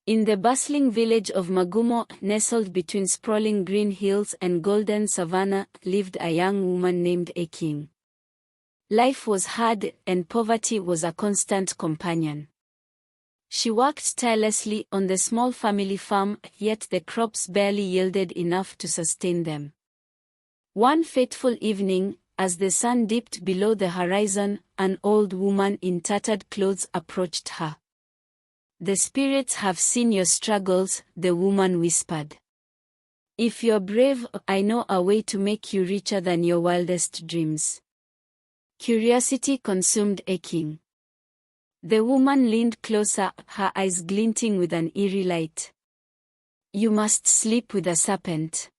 In the bustling village of Magumo, nestled between sprawling green hills and golden savanna, lived a young woman named Achieng. Life was hard, and poverty was a constant companion. She worked tirelessly on the small family farm, yet the crops barely yielded enough to sustain them. One fateful evening, as the sun dipped below the horizon, an old woman in tattered clothes approached her. "The spirits have seen your struggles," the woman whispered. "If you're brave, I know a way to make you richer than your wildest dreams." Curiosity consumed Achieng. The woman leaned closer, her eyes glinting with an eerie light. "You must sleep with a serpent.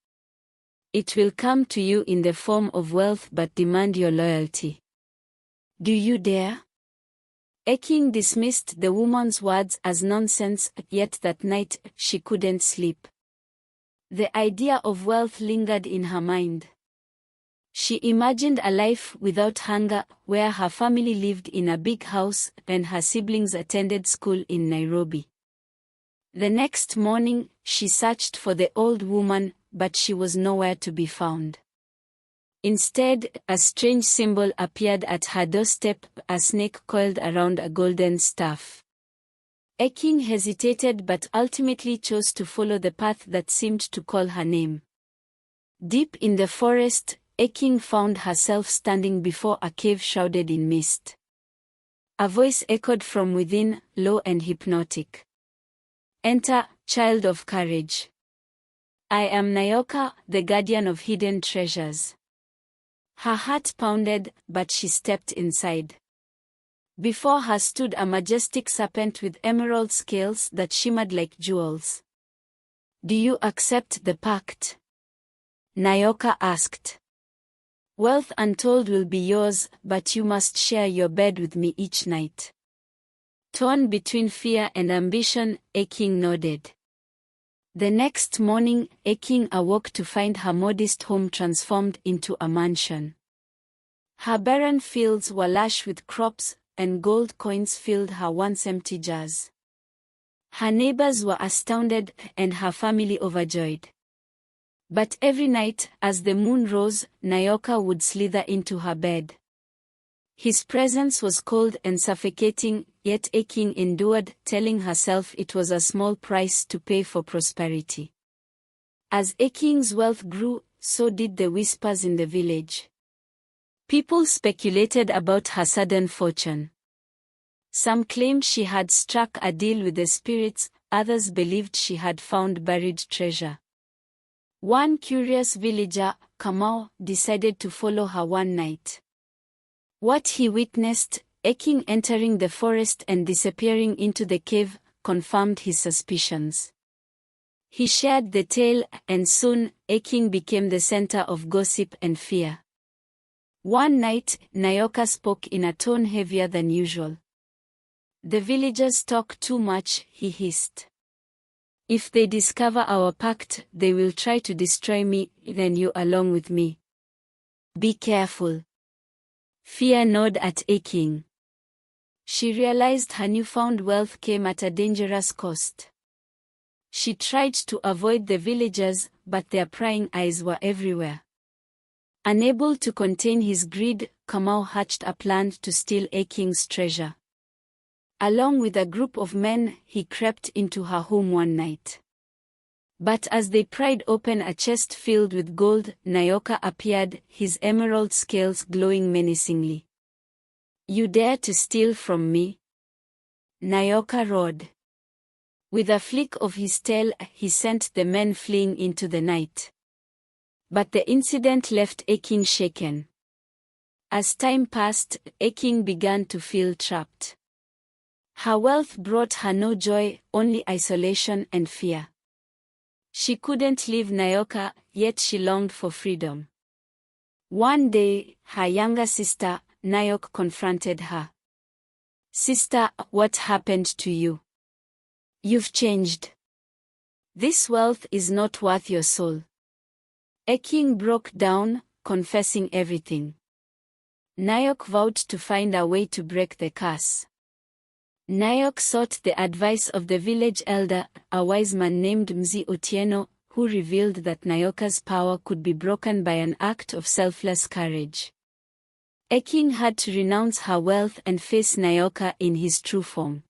It will come to you in the form of wealth but demand your loyalty. Do you dare?" Achieng dismissed the woman's words as nonsense, yet that night, she couldn't sleep. The idea of wealth lingered in her mind. She imagined a life without hunger, where her family lived in a big house and her siblings attended school in Nairobi. The next morning, she searched for the old woman, but she was nowhere to be found. Instead, a strange symbol appeared at her doorstep, a snake coiled around a golden staff. Achieng hesitated but ultimately chose to follow the path that seemed to call her name. Deep in the forest, Achieng found herself standing before a cave shrouded in mist. A voice echoed from within, low and hypnotic. "Enter, child of courage. I am Nayoka, the guardian of hidden treasures." Her heart pounded, but she stepped inside. Before her stood a majestic serpent with emerald scales that shimmered like jewels. "Do you accept the pact?" Nayoka asked. "Wealth untold will be yours, but you must share your bed with me each night." Torn between fear and ambition, Achieng nodded. The next morning, Achieng awoke to find her modest home transformed into a mansion. Her barren fields were lush with crops, and gold coins filled her once empty jars. Her neighbors were astounded, and her family overjoyed. But every night, as the moon rose, Nayoka would slither into her bed. His presence was cold and suffocating, yet Achieng endured, telling herself it was a small price to pay for prosperity. As Achieng's wealth grew, so did the whispers in the village. People speculated about her sudden fortune. Some claimed she had struck a deal with the spirits, others believed she had found buried treasure. One curious villager, Kamau, decided to follow her one night. What he witnessed, Achieng entering the forest and disappearing into the cave, confirmed his suspicions. He shared the tale, and soon, Achieng became the center of gossip and fear. One night, Nayoka spoke in a tone heavier than usual. "The villagers talk too much," he hissed. "If they discover our pact, they will try to destroy me, then you along with me. Be careful." Fear gnawed at Achieng. She realized her newfound wealth came at a dangerous cost. She tried to avoid the villagers, but their prying eyes were everywhere. Unable to contain his greed, Kamau hatched a plan to steal Achieng's treasure. Along with a group of men, he crept into her home one night. But as they pried open a chest filled with gold, Nayoka appeared, his emerald scales glowing menacingly. "You dare to steal from me?" Nayoka roared. With a flick of his tail, he sent the men fleeing into the night. But the incident left Achieng shaken. As time passed, Achieng began to feel trapped. Her wealth brought her no joy, only isolation and fear. She couldn't leave Nayoka, yet she longed for freedom. One day, her younger sister, Nayok, confronted her. "Sister, what happened to you? You've changed. This wealth is not worth your soul." Achieng broke down, confessing everything. Nayok vowed to find a way to break the curse. Nayok sought the advice of the village elder, a wise man named Mzi Otieno, who revealed that Nayoka's power could be broken by an act of selfless courage. Achieng had to renounce her wealth and face Nayoka in his true form.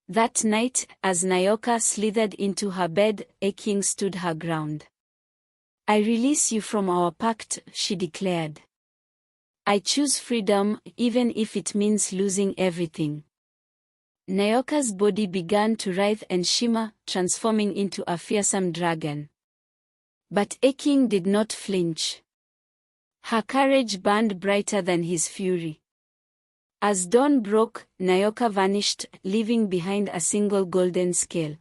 That night, as Nayoka slithered into her bed, Achieng stood her ground. "I release you from our pact," she declared. "I choose freedom, even if it means losing everything." Nayoka's body began to writhe and shimmer, transforming into a fearsome dragon. But Achieng did not flinch. Her courage burned brighter than his fury. As dawn broke, Nayoka vanished, leaving behind a single golden scale.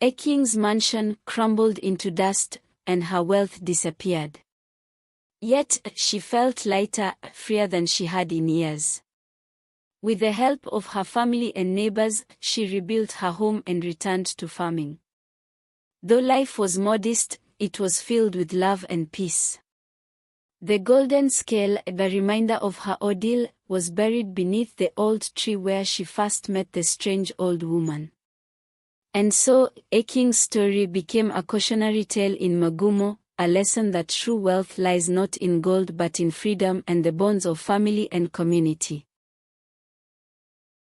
Achieng's mansion crumbled into dust, and her wealth disappeared. Yet, she felt lighter, freer than she had in years. With the help of her family and neighbors, she rebuilt her home and returned to farming. Though life was modest, it was filled with love and peace. The golden scale, a reminder of her ordeal, was buried beneath the old tree where she first met the strange old woman. And so, Achieng's story became a cautionary tale in Magumo, a lesson that true wealth lies not in gold but in freedom and the bonds of family and community.